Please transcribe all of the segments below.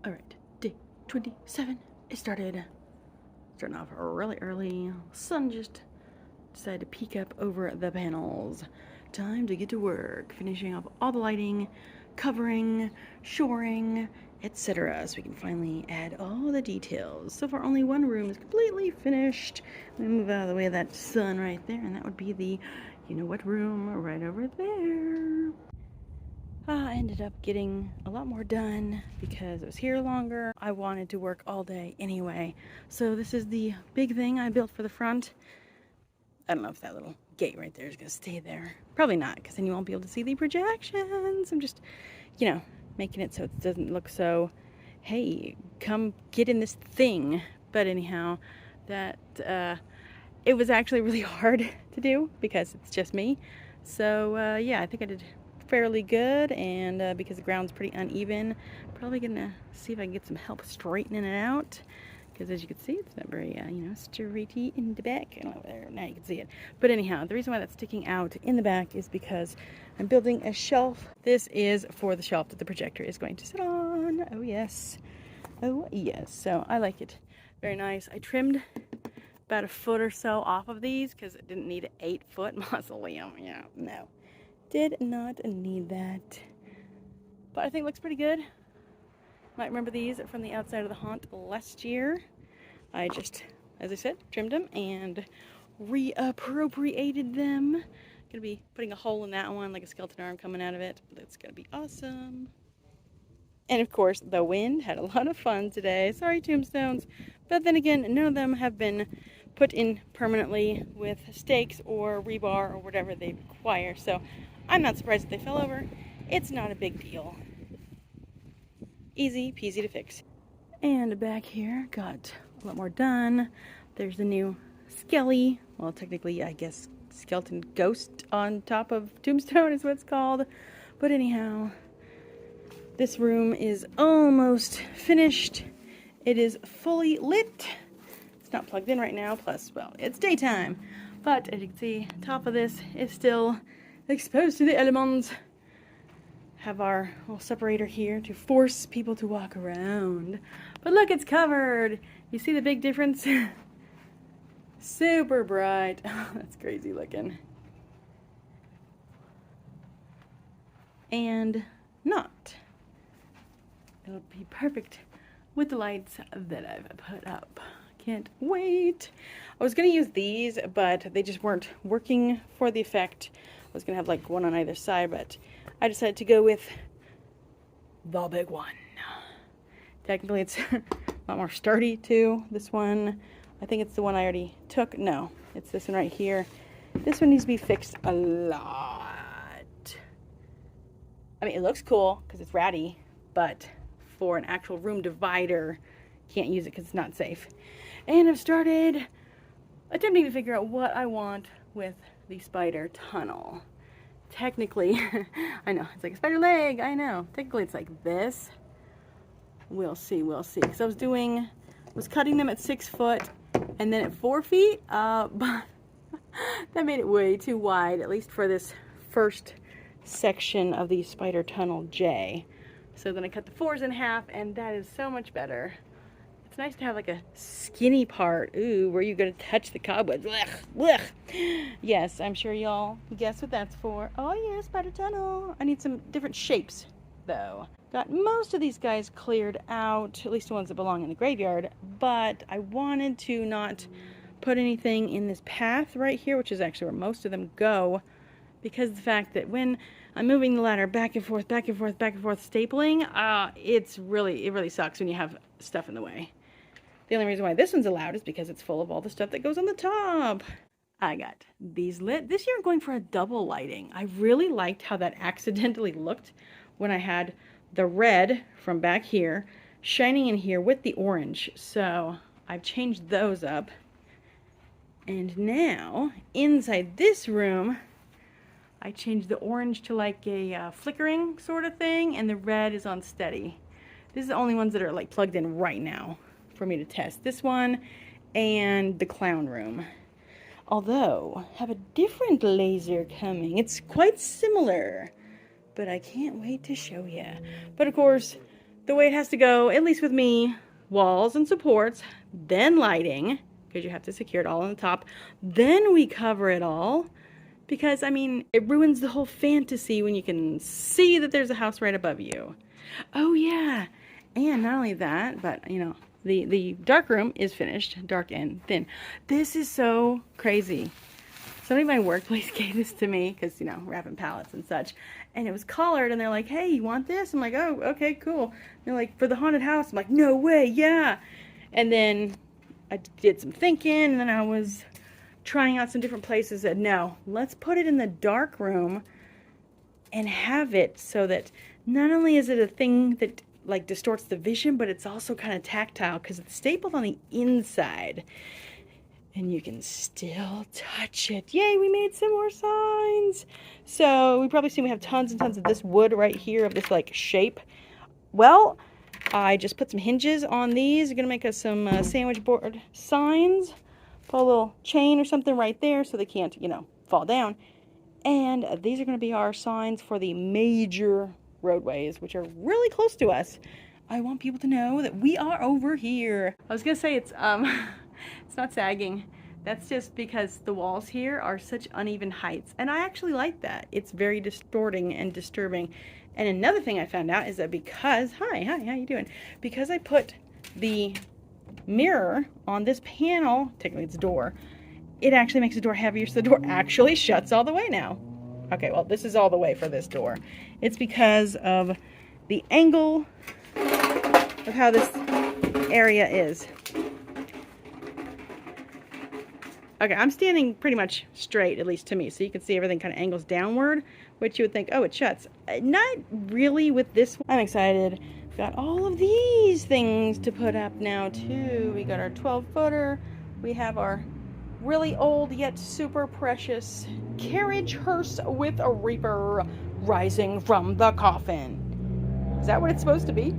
All right, day 27. It starting off really early. Sun just decided to peek up over the panels. Time to get to work, finishing up all the lighting, covering, shoring, etc. So we can finally add all the details. So far, only one room is completely finished. I'm gonna move out of the way of that sun right there, and that would be the, you know what room right over there. I ended up getting a lot more done because it was here longer. I wanted to work all day anyway. So this is the big thing I built for the front. I don't know if that little gate right there is going to stay there. Probably not, because then you won't be able to see the projections. I'm just, making it so it doesn't look so, hey, come get in this thing. But anyhow, that it was actually really hard to do because it's just me. So yeah, I think I did fairly good, and because the ground's pretty uneven, probably gonna see if I can get some help straightening it out, because as you can see, it's not very straighty in the back. Oh, there, now you can see it. But anyhow, the reason why that's sticking out in the back is because I'm building a shelf. This is for the shelf that the projector is going to sit on. Oh yes, oh yes. So I like it, very nice. I trimmed about a foot or so off of these because it didn't need an 8-foot mausoleum. Yeah, no. Did not need that. But I think it looks pretty good. Might remember these from the outside of the haunt last year. I just, as I said, trimmed them and reappropriated them. Gonna be putting a hole in that one, like a skeleton arm coming out of it. That's gonna be awesome. And of course, the wind had a lot of fun today. Sorry, tombstones. But then again, none of them have been put in permanently with stakes or rebar or whatever they require. So I'm not surprised that they fell over. It's not a big deal. Easy peasy to fix. And back here, got a lot more done. There's the new skelly. Well, technically, I guess skeleton ghost on top of tombstone is what it's called. But anyhow, this room is almost finished. It is fully lit. It's not plugged in right now, plus, well, it's daytime. But as you can see, top of this is still exposed to the elements. Have our little separator here to force people to walk around. But look, it's covered. You see the big difference? Super bright. Oh, that's crazy looking. And not. It'll be perfect with the lights that I've put up. Can't wait. I was going to use these, but they just weren't working for the effect. I was going to have like one on either side, but I decided to go with the big one. Technically, it's a lot more sturdy too. This one, I think it's the one I already took. No, it's this one right here. This one needs to be fixed a lot. I mean, it looks cool because it's ratty, but for an actual room divider, can't use it because it's not safe. And I've started attempting to figure out what I want with the spider tunnel. Technically, I know, it's like a spider leg, I know. Technically it's like this. We'll see. Because I was cutting them at 6 foot and then at 4 feet, but that made it way too wide, at least for this first section of the spider tunnel J. So then I cut the 4s in half, and that is so much better. It's nice to have like a skinny part. Ooh, where you gonna touch the cobwebs? Blech, blech. Yes, I'm sure y'all guess what that's for. Oh yeah, spider tunnel. I need some different shapes though. Got most of these guys cleared out, at least the ones that belong in the graveyard, but I wanted to not put anything in this path right here, which is actually where most of them go, because of the fact that when I'm moving the ladder back and forth, stapling, it really sucks when you have stuff in the way. The only reason why this one's allowed is because it's full of all the stuff that goes on the top. I got these lit. This year I'm going for a double lighting. I really liked how that accidentally looked when I had the red from back here shining in here with the orange. So I've changed those up. And now, inside this room, I changed the orange to like a flickering sort of thing, and the red is on steady. This is the only ones that are like plugged in right now for me to test. This one and the clown room. Although, have a different laser coming. It's quite similar, but I can't wait to show you. But of course, the way it has to go, at least with me. Walls and supports, then lighting, because you have to secure it all on the top. Then we cover it all, because, I mean, it ruins the whole fantasy when you can see that there's a house right above you. Oh, yeah. And not only that, but, you know, the dark room is finished, dark and thin. This is so crazy. Somebody in my workplace gave this to me because, you know, wrapping pallets and such. And it was colored, and they're like, hey, you want this? I'm like, oh, okay, cool. And they're like, for the haunted house. I'm like, no way, yeah. And then I did some thinking, and then I was trying out some different places. That no, let's put it in the dark room and have it so that not only is it a thing that like distorts the vision, but it's also kind of tactile because it's stapled on the inside and you can still touch it. Yay, we made some more signs. So we probably see we have tons and tons of this wood right here of this like shape. Well, I just put some hinges on these. I'm gonna make us some sandwich board signs. Put a little chain or something right there so they can't, you know, fall down. And these are gonna be our signs for the major roadways, which are really close to us. I want people to know that we are over here. I was gonna say it's it's not sagging. That's just because the walls here are such uneven heights, and I actually like that. It's very distorting and disturbing. And another thing I found out is that because hi, how you doing? Because I put the mirror on this panel, technically it's a door, it actually makes the door heavier, so the door actually shuts all the way now. Okay, well, this is all the way for this door. It's because of the angle of how this area is. Okay, I'm standing pretty much straight, at least to me, so you can see everything kind of angles downward, which you would think, oh, it shuts. Not really with this one. I'm excited. We've got all of these things to put up now, too. We got our 12-footer. We have our really old yet super precious carriage hearse with a reaper rising from the coffin. Is that what it's supposed to be?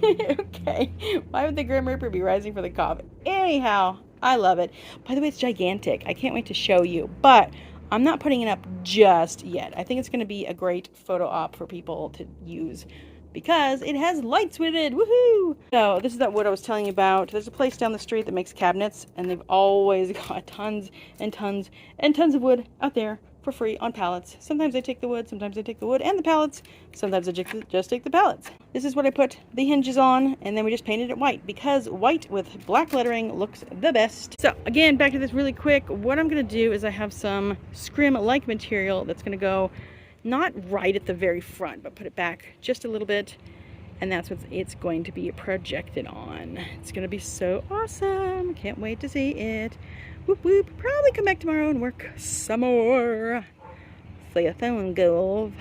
Okay. Why would the Grim Reaper be rising from the coffin? Anyhow, I love it. By the way, it's gigantic. I can't wait to show you, but I'm not putting it up just yet. I think it's going to be a great photo op for people to use because it has lights with it. Woohoo! So this is that wood I was telling you about. There's a place down the street that makes cabinets, and they've always got tons and tons and tons of wood out there for free on pallets. Sometimes they take the wood, sometimes they take the wood and the pallets, sometimes they just take the pallets. This is what I put the hinges on, and then we just painted it white because white with black lettering looks the best. So again, back to this really quick. What I'm going to do is I have some scrim-like material that's going to go not right at the very front, but put it back just a little bit, and that's what it's going to be projected on. It's going to be so awesome. Can't wait to see it. Whoop whoop. Probably come back tomorrow and work some more. See you soon, girl.